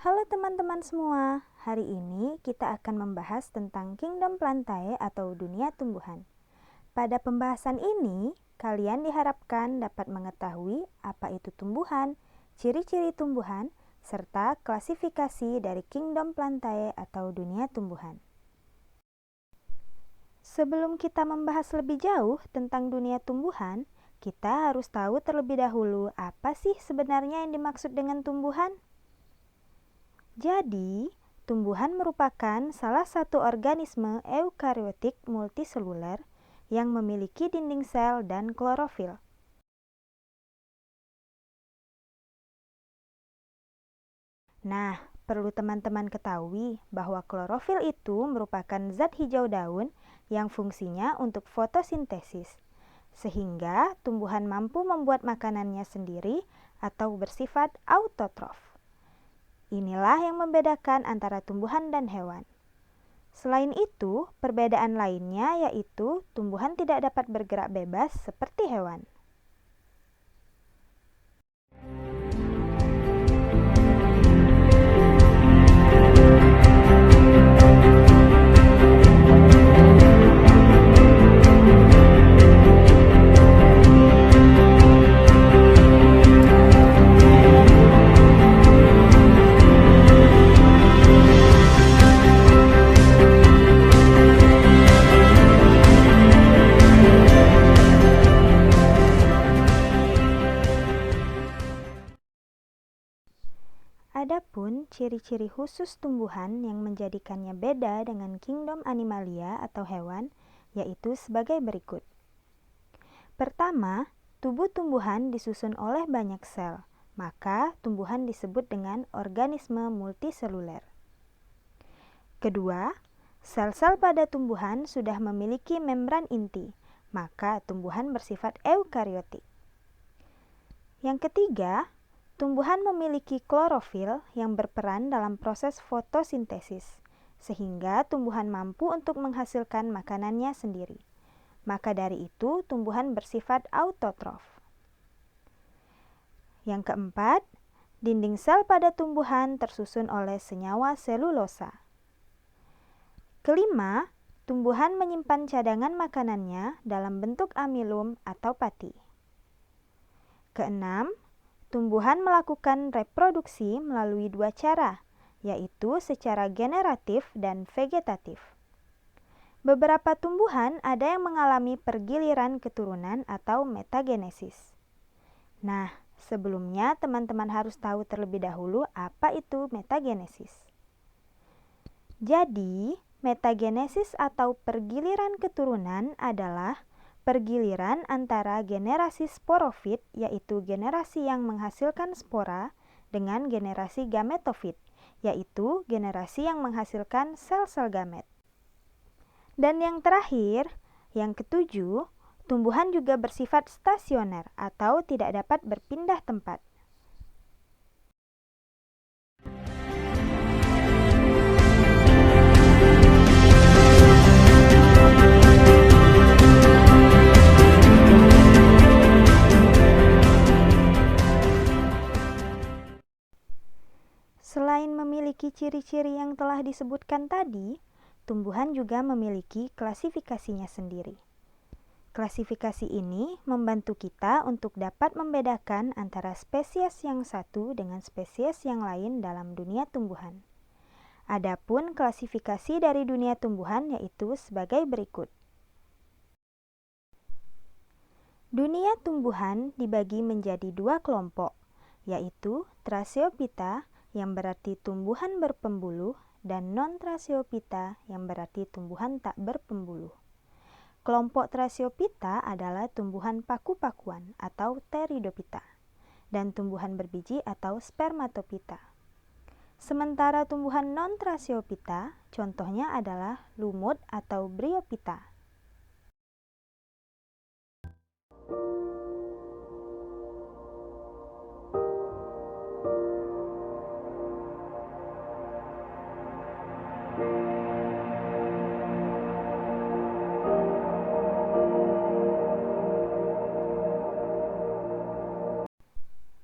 Halo teman-teman semua, hari ini kita akan membahas tentang Kingdom Plantae atau dunia tumbuhan. Pada pembahasan ini, kalian diharapkan dapat mengetahui apa itu tumbuhan, ciri-ciri tumbuhan, serta klasifikasi dari Kingdom Plantae atau dunia tumbuhan. Sebelum kita membahas lebih jauh tentang dunia tumbuhan, kita harus tahu terlebih dahulu apa sih sebenarnya yang dimaksud dengan tumbuhan. Jadi, tumbuhan merupakan salah satu organisme eukariotik multiseluler yang memiliki dinding sel dan klorofil. Nah, perlu teman-teman ketahui bahwa klorofil itu merupakan zat hijau daun yang fungsinya untuk fotosintesis, sehingga tumbuhan mampu membuat makanannya sendiri atau bersifat autotrof. Inilah yang membedakan antara tumbuhan dan hewan. Selain itu, perbedaan lainnya yaitu tumbuhan tidak dapat bergerak bebas seperti hewan. Adapun ciri-ciri khusus tumbuhan yang menjadikannya beda dengan kingdom animalia atau hewan, yaitu sebagai berikut. Pertama, tubuh tumbuhan disusun oleh banyak sel, maka tumbuhan disebut dengan organisme multiseluler. Kedua, sel-sel pada tumbuhan sudah memiliki membran inti, maka tumbuhan bersifat eukariotik. Yang ketiga, tumbuhan memiliki klorofil yang berperan dalam proses fotosintesis, sehingga tumbuhan mampu untuk menghasilkan makanannya sendiri. Maka dari itu, tumbuhan bersifat autotrof. Yang keempat, dinding sel pada tumbuhan tersusun oleh senyawa selulosa. Kelima, tumbuhan menyimpan cadangan makanannya dalam bentuk amilum atau pati. Keenam, tumbuhan melakukan reproduksi melalui dua cara, yaitu secara generatif dan vegetatif. Beberapa tumbuhan ada yang mengalami pergiliran keturunan atau metagenesis. Nah, sebelumnya teman-teman harus tahu terlebih dahulu apa itu metagenesis. Jadi, metagenesis atau pergiliran keturunan adalah pergiliran antara generasi sporofit, yaitu generasi yang menghasilkan spora, dengan generasi gametofit, yaitu generasi yang menghasilkan sel-sel gamet. Dan yang terakhir, yang ketujuh, tumbuhan juga bersifat stasioner atau tidak dapat berpindah tempat. Selain memiliki ciri-ciri yang telah disebutkan tadi, tumbuhan juga memiliki klasifikasinya sendiri. Klasifikasi ini membantu kita untuk dapat membedakan antara spesies yang satu dengan spesies yang lain dalam dunia tumbuhan. Adapun klasifikasi dari dunia tumbuhan yaitu sebagai berikut. Dunia tumbuhan dibagi menjadi dua kelompok, yaitu Tracheophyta yang berarti tumbuhan berpembuluh dan non-Tracheophyta yang berarti tumbuhan tak berpembuluh. Kelompok Tracheophyta adalah tumbuhan paku-pakuan atau Pteridophyta dan tumbuhan berbiji atau Spermatophyta. Sementara tumbuhan non-Tracheophyta contohnya adalah lumut atau Bryophyta.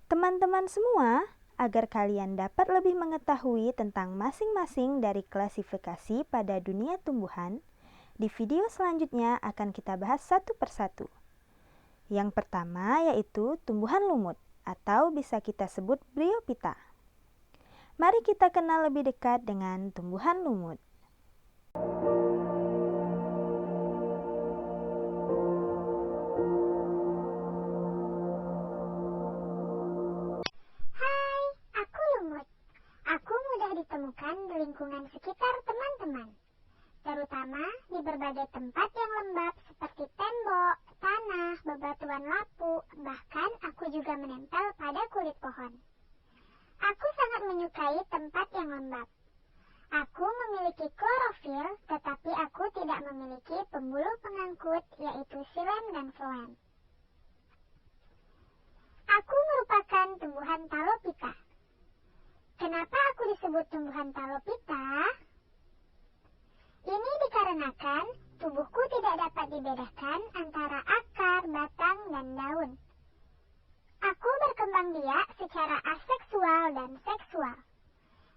Teman-teman semua, agar kalian dapat lebih mengetahui tentang masing-masing dari klasifikasi pada dunia tumbuhan, di video selanjutnya akan kita bahas satu persatu. Yang pertama yaitu tumbuhan lumut atau bisa kita sebut Bryophyta. Mari kita kenal lebih dekat dengan tumbuhan lumut. Hai, aku lumut. Aku mudah ditemukan di lingkungan sekitar teman-teman, terutama di berbagai tempat yang lembab seperti tembok, tanah, bebatuan lapuk, bahkan aku juga menempel pada kulit pohon. Aku sangat menyukai tempat yang lembab. Aku memiliki klorofil, tetapi aku tidak memiliki pembuluh pengangkut, yaitu xilem dan floem. Aku merupakan tumbuhan Talophyta. Kenapa aku disebut tumbuhan Talophyta? Ini dikarenakan tubuhku tidak dapat dibedakan antara akar, batang, dan daun. Aku berkembang biak secara aseksual dan seksual.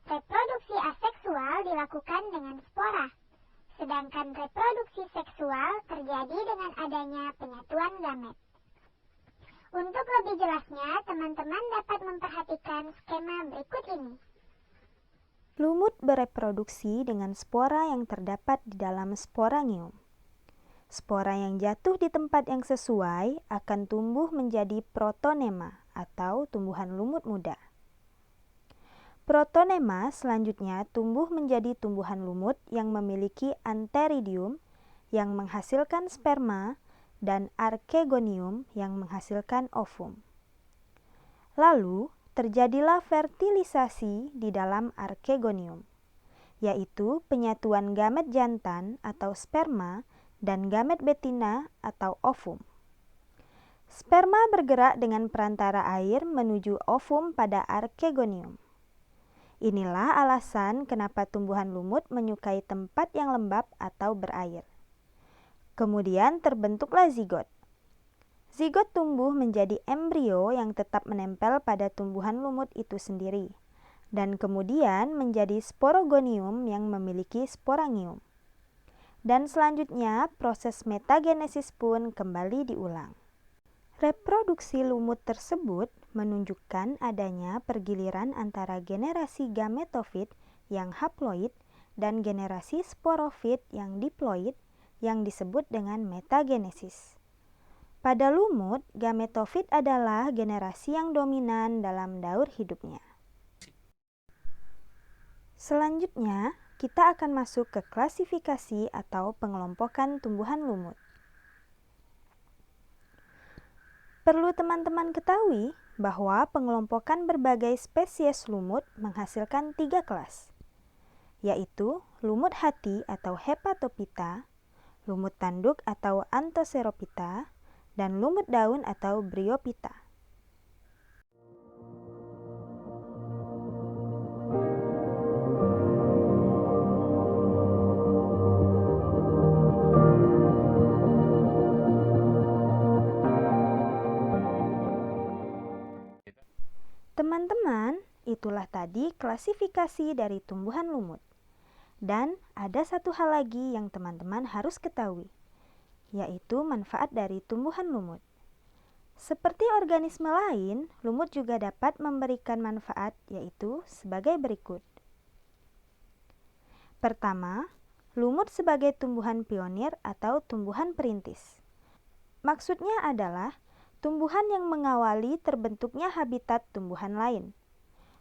Reproduksi aseksual dilakukan dengan spora, sedangkan reproduksi seksual terjadi dengan adanya penyatuan gamet. Untuk lebih jelasnya, teman-teman dapat memperhatikan skema berikut ini. Lumut bereproduksi dengan spora yang terdapat di dalam sporangium. Spora yang jatuh di tempat yang sesuai akan tumbuh menjadi protonema atau tumbuhan lumut muda. Protonema selanjutnya tumbuh menjadi tumbuhan lumut yang memiliki antheridium yang menghasilkan sperma dan archegonium yang menghasilkan ovum. Lalu, terjadilah fertilisasi di dalam archegonium, yaitu penyatuan gamet jantan atau sperma dan gamet betina atau ovum. Sperma bergerak dengan perantara air menuju ovum pada archegonium. Inilah alasan kenapa tumbuhan lumut menyukai tempat yang lembab atau berair. Kemudian terbentuklah zigot. Zigot tumbuh menjadi embrio yang tetap menempel pada tumbuhan lumut itu sendiri, dan kemudian menjadi sporogonium yang memiliki sporangium. Dan selanjutnya proses metagenesis pun kembali diulang. Reproduksi lumut tersebut menunjukkan adanya pergiliran antara generasi gametofit yang haploid dan generasi sporofit yang diploid yang disebut dengan metagenesis. Pada lumut, gametofit adalah generasi yang dominan dalam daur hidupnya. Selanjutnya, kita akan masuk ke klasifikasi atau pengelompokan tumbuhan lumut. Perlu teman-teman ketahui bahwa pengelompokan berbagai spesies lumut menghasilkan 3 kelas, yaitu lumut hati atau Hepatophyta, lumut tanduk atau Anthocerophyta, dan lumut daun atau Bryophyta. Teman-teman, itulah tadi klasifikasi dari tumbuhan lumut. Dan ada satu hal lagi yang teman-teman harus ketahui, yaitu manfaat dari tumbuhan lumut. Seperti organisme lain, lumut juga dapat memberikan manfaat, yaitu sebagai berikut. Pertama, lumut sebagai tumbuhan pionir atau tumbuhan perintis. maksudnya adalah tumbuhan yang mengawali terbentuknya habitat tumbuhan lain.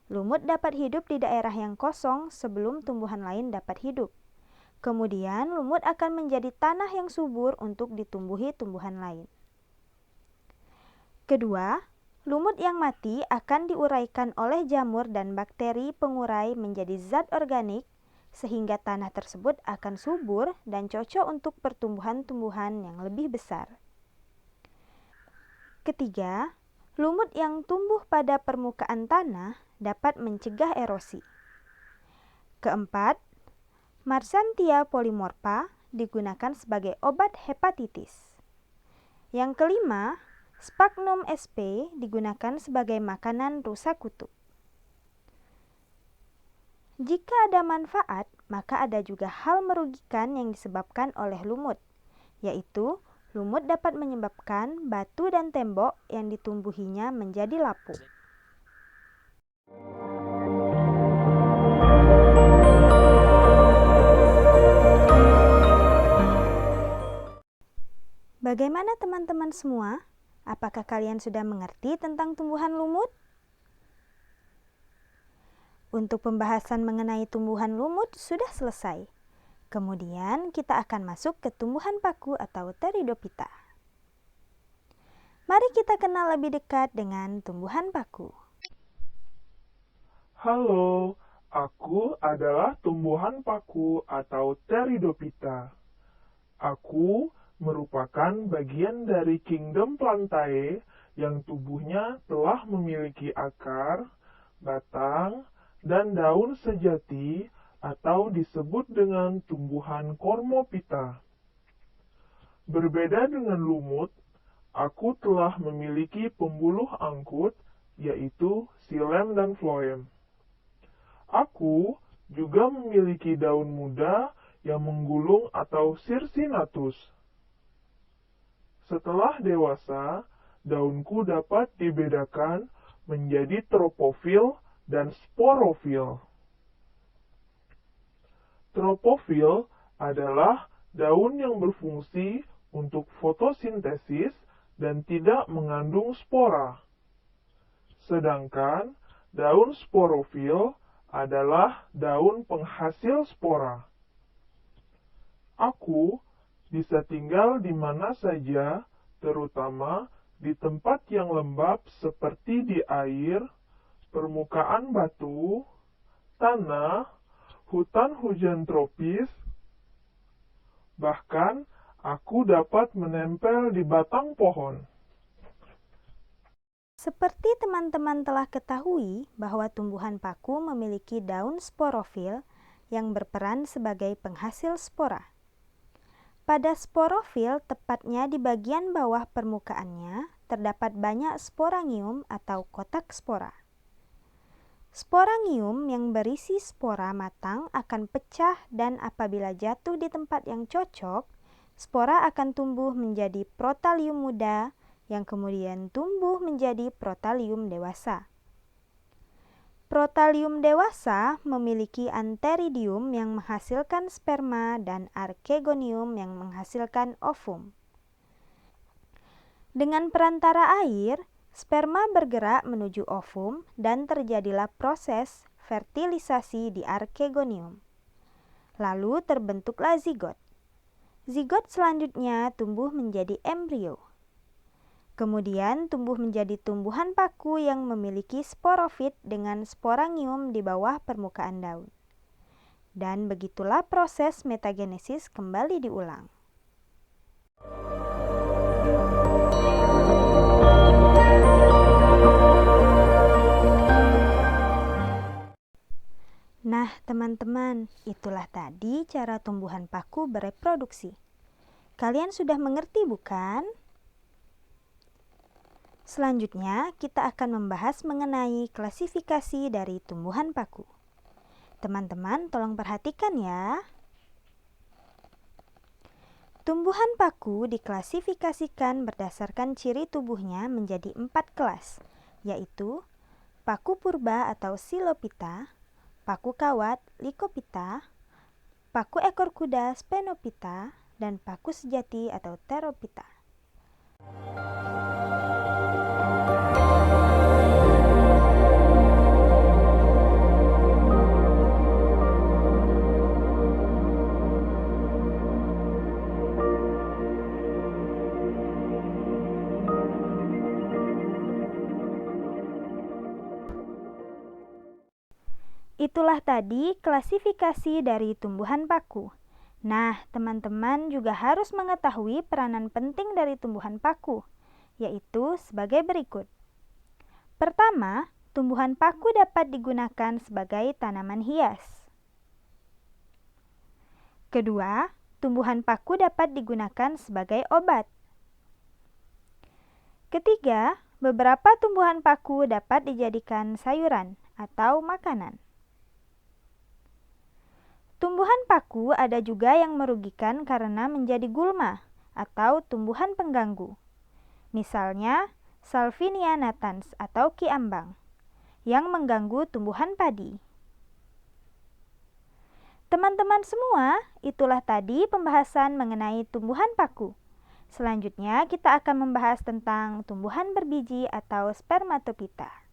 Lumut dapat hidup di daerah yang kosong sebelum tumbuhan lain dapat hidup. Kemudian lumut akan menjadi tanah yang subur untuk ditumbuhi tumbuhan lain. Kedua, lumut yang mati akan diuraikan oleh jamur dan bakteri pengurai menjadi zat organik sehingga tanah tersebut akan subur dan cocok untuk pertumbuhan-tumbuhan yang lebih besar. Ketiga, lumut yang tumbuh pada permukaan tanah dapat mencegah erosi. Keempat, Marsanthia polymorpha digunakan sebagai obat hepatitis. Yang kelima, Sphagnum sp digunakan sebagai makanan rusa kutub. Jika ada manfaat, maka ada juga hal merugikan yang disebabkan oleh lumut, yaitu lumut dapat menyebabkan batu dan tembok yang ditumbuhinya menjadi lapuk. Bagaimana teman-teman semua? Apakah kalian sudah mengerti tentang tumbuhan lumut? Untuk pembahasan mengenai tumbuhan lumut sudah selesai. Kemudian kita akan masuk ke tumbuhan paku atau Pteridophyta. Mari kita kenal lebih dekat dengan tumbuhan paku. Halo, aku adalah tumbuhan paku atau Pteridophyta. Aku merupakan bagian dari kingdom Plantae yang tubuhnya telah memiliki akar, batang, dan daun sejati atau disebut dengan tumbuhan Cormophyta. Berbeda dengan lumut, aku telah memiliki pembuluh angkut, yaitu xilem dan floem. Aku juga memiliki daun muda yang menggulung atau circinatus. Setelah dewasa, daunku dapat dibedakan menjadi tropofil dan sporofil. Tropofil adalah daun yang berfungsi untuk fotosintesis dan tidak mengandung spora. Sedangkan daun sporofil adalah daun penghasil spora. Aku bisa tinggal di mana saja, terutama di tempat yang lembab seperti di air, permukaan batu, tanah, hutan hujan tropis. Bahkan, aku dapat menempel di batang pohon. Seperti teman-teman telah ketahui bahwa tumbuhan paku memiliki daun sporofil yang berperan sebagai penghasil spora. Pada sporofil, tepatnya di bagian bawah permukaannya, terdapat banyak sporangium atau kotak spora. Sporangium yang berisi spora matang akan pecah dan apabila jatuh di tempat yang cocok, spora akan tumbuh menjadi protalium muda yang kemudian tumbuh menjadi protalium dewasa. Protalium dewasa memiliki antheridium yang menghasilkan sperma dan archegonium yang menghasilkan ovum. Dengan perantara air, sperma bergerak menuju ovum dan terjadilah proses fertilisasi di archegonium. Lalu terbentuklah zigot. Zigot selanjutnya tumbuh menjadi embrio. Kemudian tumbuh menjadi tumbuhan paku yang memiliki sporofit dengan sporangium di bawah permukaan daun. Dan begitulah proses metagenesis kembali diulang. Nah, teman-teman, itulah tadi cara tumbuhan paku bereproduksi. Kalian sudah mengerti, bukan? Selanjutnya, kita akan membahas mengenai klasifikasi dari tumbuhan paku. Teman-teman, tolong perhatikan ya. Tumbuhan paku diklasifikasikan berdasarkan ciri tubuhnya menjadi 4 kelas, yaitu paku purba atau Psilophyta, paku kawat Lycophyta, paku ekor kuda Sphenophyta, dan paku sejati atau Pterophyta. Itulah tadi klasifikasi dari tumbuhan paku. Nah, teman-teman juga harus mengetahui peranan penting dari tumbuhan paku, yaitu sebagai berikut. Pertama, tumbuhan paku dapat digunakan sebagai tanaman hias. Kedua, tumbuhan paku dapat digunakan sebagai obat. Ketiga, beberapa tumbuhan paku dapat dijadikan sayuran atau makanan. Tumbuhan paku ada juga yang merugikan karena menjadi gulma atau tumbuhan pengganggu. Misalnya, Salvinia natans atau kiambang yang mengganggu tumbuhan padi. Teman-teman semua, itulah tadi pembahasan mengenai tumbuhan paku. Selanjutnya, kita akan membahas tentang tumbuhan berbiji atau spermatopita.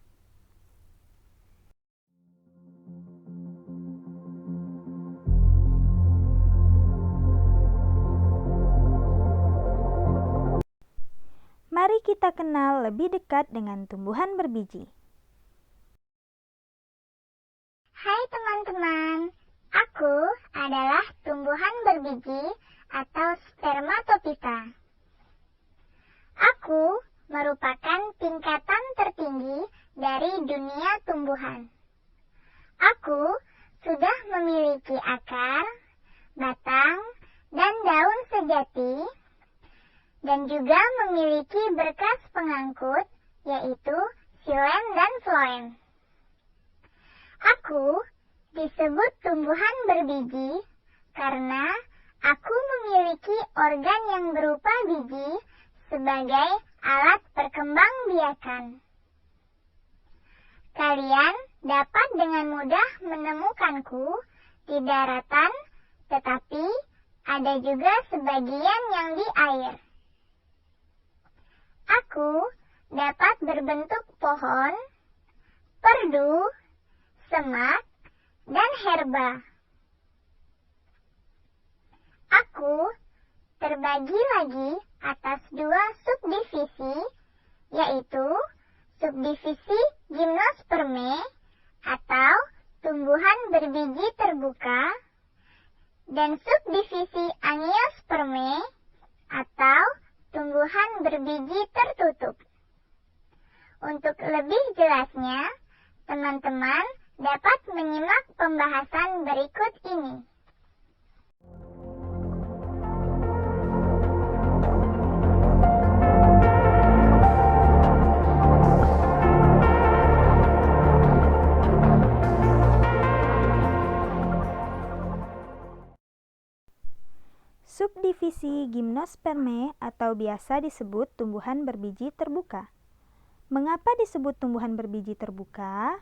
Mari kita kenal lebih dekat dengan tumbuhan berbiji. Hai teman-teman, aku adalah tumbuhan berbiji atau spermatopita. Aku merupakan tingkatan tertinggi dari dunia tumbuhan. Aku sudah memiliki akar, batang, dan daun sejati, dan juga memiliki berkas pengangkut, yaitu xilem dan floem. Aku disebut tumbuhan berbiji karena aku memiliki organ yang berupa biji sebagai alat perkembangbiakan. Kalian dapat dengan mudah menemukanku di daratan, tetapi ada juga sebagian yang di air. Aku dapat berbentuk pohon, perdu, semak, dan herba. Aku terbagi lagi atas dua subdivisi, yaitu subdivisi gimnosperme atau tumbuhan berbiji terbuka, dan subdivisi angiosperme atau tumbuhan berbiji tertutup. Untuk lebih jelasnya, teman-teman dapat menyimak pembahasan berikut ini. Subdivisi gimnosperme atau biasa disebut tumbuhan berbiji terbuka. Mengapa disebut tumbuhan berbiji terbuka?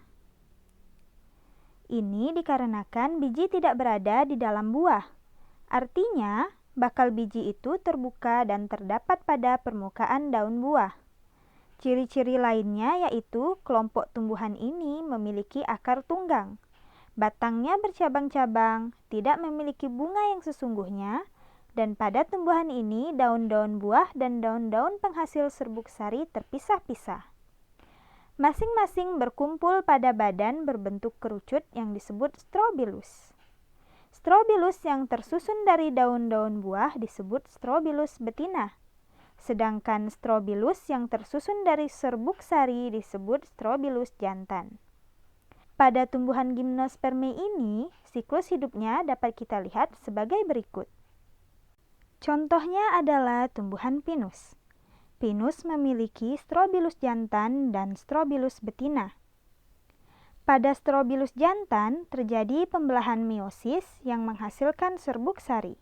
Ini dikarenakan biji tidak berada di dalam buah. Artinya, bakal biji itu terbuka dan terdapat pada permukaan daun buah. Ciri-ciri lainnya yaitu kelompok tumbuhan ini memiliki akar tunggang. Batangnya bercabang-cabang, tidak memiliki bunga yang sesungguhnya, dan pada tumbuhan ini daun-daun buah dan daun-daun penghasil serbuk sari terpisah-pisah. Masing-masing berkumpul pada badan berbentuk kerucut yang disebut strobilus. Strobilus yang tersusun dari daun-daun buah disebut strobilus betina. Sedangkan strobilus yang tersusun dari serbuk sari disebut strobilus jantan. Pada tumbuhan gimnosperme ini, siklus hidupnya dapat kita lihat sebagai berikut. Contohnya adalah tumbuhan pinus. Pinus memiliki strobilus jantan dan strobilus betina. Pada strobilus jantan terjadi pembelahan meiosis yang menghasilkan serbuk sari.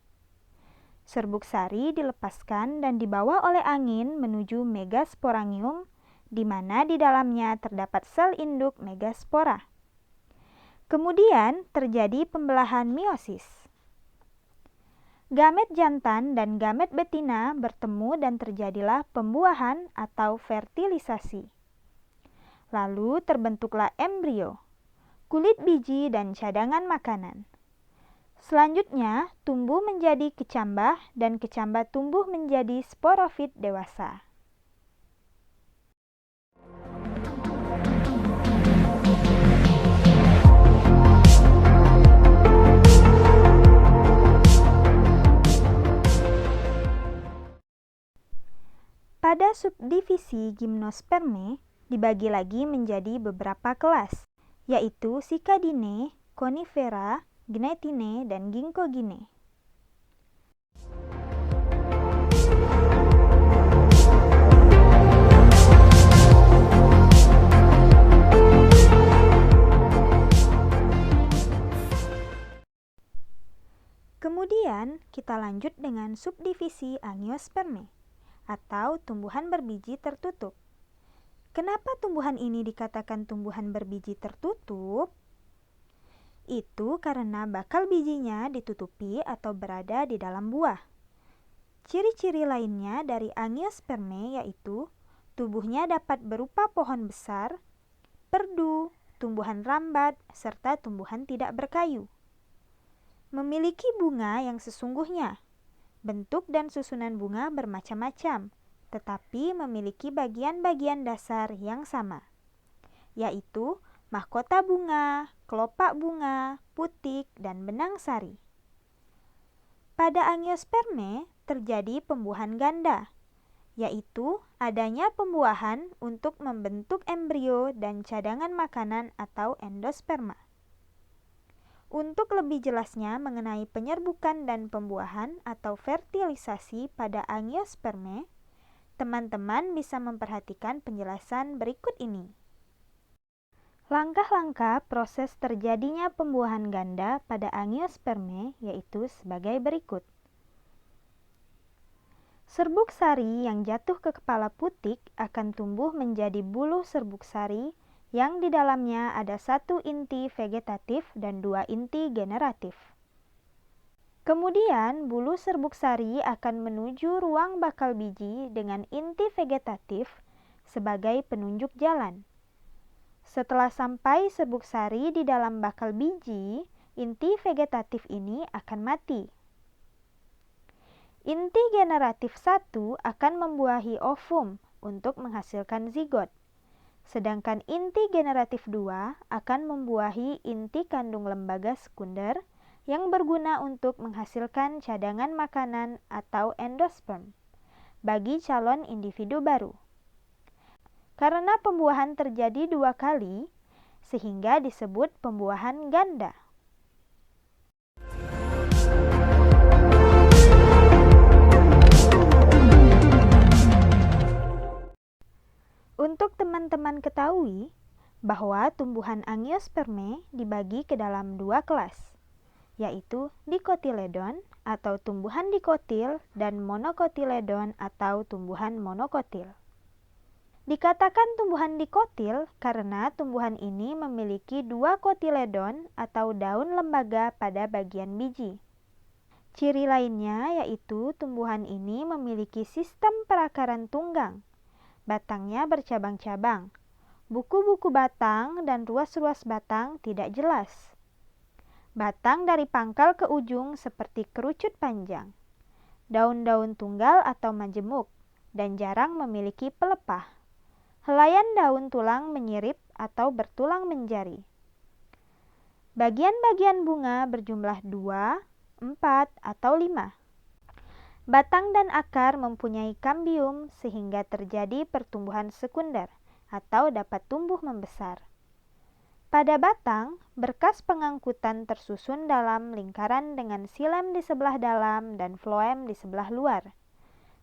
Serbuk sari dilepaskan dan dibawa oleh angin menuju megasporangium, di mana di dalamnya terdapat sel induk megaspora. Kemudian terjadi pembelahan meiosis. Gamet jantan dan gamet betina bertemu dan terjadilah pembuahan atau fertilisasi. Lalu terbentuklah embrio, kulit biji dan cadangan makanan. Selanjutnya, tumbuh menjadi kecambah dan kecambah tumbuh menjadi sporofit dewasa. Pada subdivisi Gymnospermae dibagi lagi menjadi beberapa kelas, yaitu Cicadinae, Conifera, Gnetinae, dan Ginkgoginae. Kemudian kita lanjut dengan subdivisi Angiospermae atau tumbuhan berbiji tertutup. Kenapa tumbuhan ini dikatakan tumbuhan berbiji tertutup? Itu karena bakal bijinya ditutupi atau berada di dalam buah. Ciri-ciri lainnya dari Angiospermae yaitu tubuhnya dapat berupa pohon besar, perdu, tumbuhan rambat, serta tumbuhan tidak berkayu. Memiliki bunga yang sesungguhnya. Bentuk dan susunan bunga bermacam-macam, tetapi memiliki bagian-bagian dasar yang sama, yaitu mahkota bunga, kelopak bunga, putik, dan benang sari. Pada Angiospermae terjadi pembuahan ganda, yaitu adanya pembuahan untuk membentuk embrio dan cadangan makanan atau endosperma. Untuk lebih jelasnya mengenai penyerbukan dan pembuahan atau fertilisasi pada Angiospermae, teman-teman bisa memperhatikan penjelasan berikut ini. Langkah-langkah proses terjadinya pembuahan ganda pada Angiospermae yaitu sebagai berikut. Serbuk sari yang jatuh ke kepala putik akan tumbuh menjadi buluh serbuk sari yang di dalamnya ada 1 inti vegetatif dan 2 inti generatif. Kemudian, buluh serbuk sari akan menuju ruang bakal biji dengan inti vegetatif sebagai penunjuk jalan. Setelah sampai serbuk sari di dalam bakal biji, inti vegetatif ini akan mati. Inti generatif 1 akan membuahi ovum untuk menghasilkan zigot. Sedangkan inti generatif 2 akan membuahi inti kandung lembaga sekunder yang berguna untuk menghasilkan cadangan makanan atau endosperm bagi calon individu baru. Karena pembuahan terjadi 2 kali, sehingga disebut pembuahan ganda. Untuk teman-teman ketahui bahwa tumbuhan Angiospermae dibagi ke dalam 2 kelas, yaitu Dicotyledon atau tumbuhan dikotil dan Monocotyledon atau tumbuhan monokotil. Dikatakan tumbuhan dikotil karena tumbuhan ini memiliki 2 kotiledon atau daun lembaga pada bagian biji. Ciri lainnya yaitu tumbuhan ini memiliki sistem perakaran tunggang. Batangnya bercabang-cabang, buku-buku batang dan ruas-ruas batang tidak jelas. Batang dari pangkal ke ujung seperti kerucut panjang. Daun-daun tunggal atau majemuk dan jarang memiliki pelepah. Helaian daun tulang menyirip atau bertulang menjari. Bagian-bagian bunga berjumlah 2, 4, atau 5. Batang dan akar mempunyai kambium sehingga terjadi pertumbuhan sekunder atau dapat tumbuh membesar. Pada batang, berkas pengangkutan tersusun dalam lingkaran dengan xilem di sebelah dalam dan floem di sebelah luar,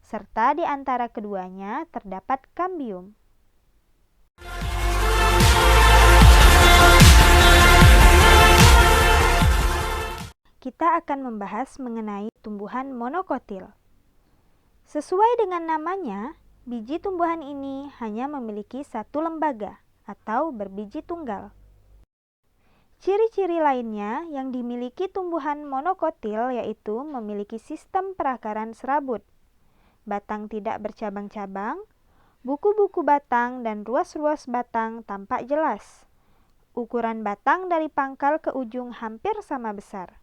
serta di antara keduanya terdapat kambium. Kita akan membahas mengenai tumbuhan monokotil. Sesuai dengan namanya, biji tumbuhan ini hanya memiliki 1 lembaga atau berbiji tunggal. Ciri-ciri lainnya yang dimiliki tumbuhan monokotil yaitu memiliki sistem perakaran serabut, batang tidak bercabang-cabang, buku-buku batang dan ruas-ruas batang tampak jelas. Ukuran batang dari pangkal ke ujung hampir sama besar.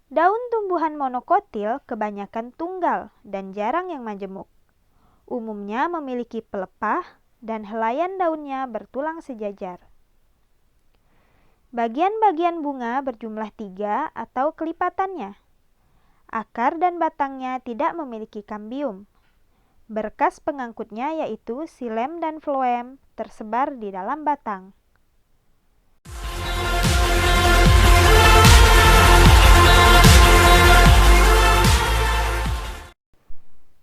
Daun tumbuhan monokotil kebanyakan tunggal dan jarang yang majemuk. Umumnya memiliki pelepah dan helaian daunnya bertulang sejajar. Bagian-bagian bunga berjumlah 3 atau kelipatannya. Akar dan batangnya tidak memiliki kambium. Berkas pengangkutnya yaitu xilem dan floem tersebar di dalam batang.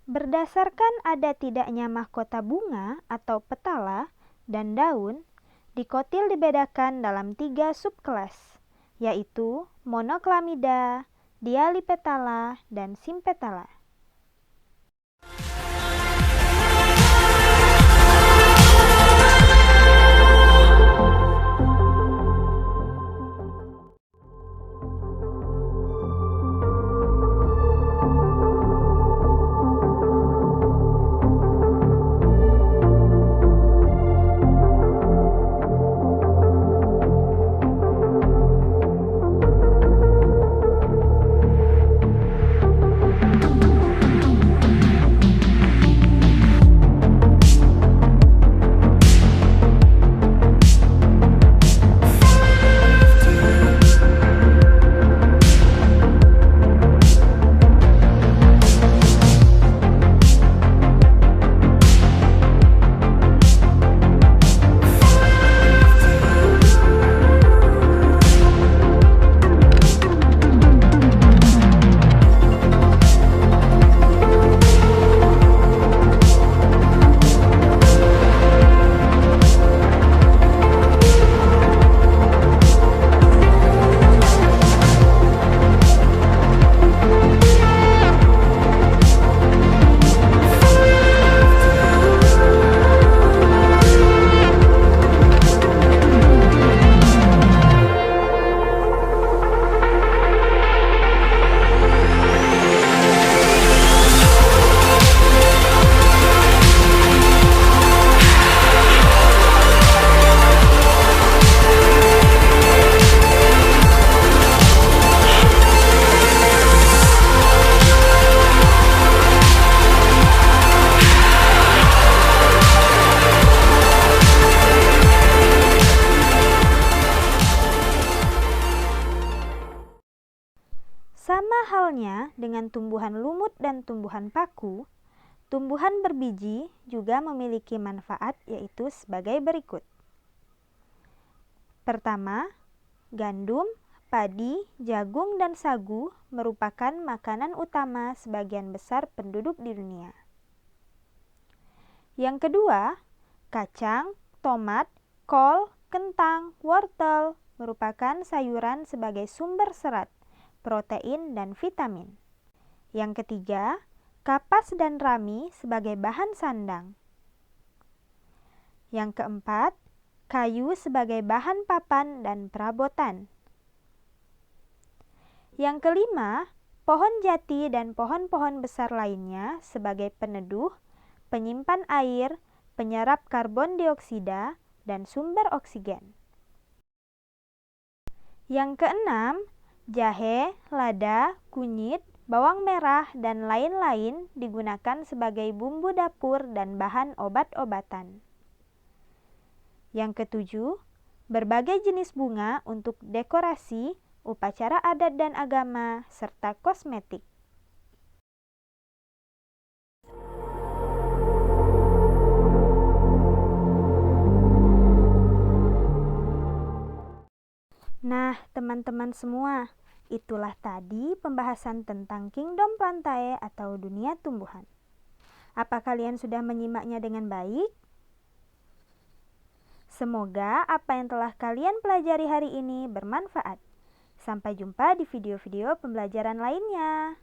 Berdasarkan ada tidaknya mahkota bunga atau petala dan daun, dikotil dibedakan dalam 3 subkelas, yaitu monoklamida, dialipetala, dan simpetala. Sama halnya dengan tumbuhan lumut dan tumbuhan paku, tumbuhan berbiji juga memiliki manfaat yaitu sebagai berikut. Pertama, gandum, padi, jagung, dan sagu merupakan makanan utama sebagian besar penduduk di dunia. Yang kedua, kacang, tomat, kol, kentang, wortel merupakan sayuran sebagai sumber serat, protein, dan vitamin. Yang ketiga, kapas dan rami sebagai bahan sandang. Yang keempat, kayu sebagai bahan papan dan perabotan. Yang kelima, pohon jati dan pohon-pohon besar lainnya sebagai peneduh, penyimpan air, penyerap karbon dioksida, dan sumber oksigen. Yang keenam, jahe, lada, kunyit, bawang merah, dan lain-lain digunakan sebagai bumbu dapur dan bahan obat-obatan. Yang ketujuh, berbagai jenis bunga untuk dekorasi, upacara adat dan agama, serta kosmetik. Nah, teman-teman semua, itulah tadi pembahasan tentang Kingdom Plantae atau dunia tumbuhan. Apa kalian sudah menyimaknya dengan baik? Semoga apa yang telah kalian pelajari hari ini bermanfaat. Sampai jumpa di video-video pembelajaran lainnya.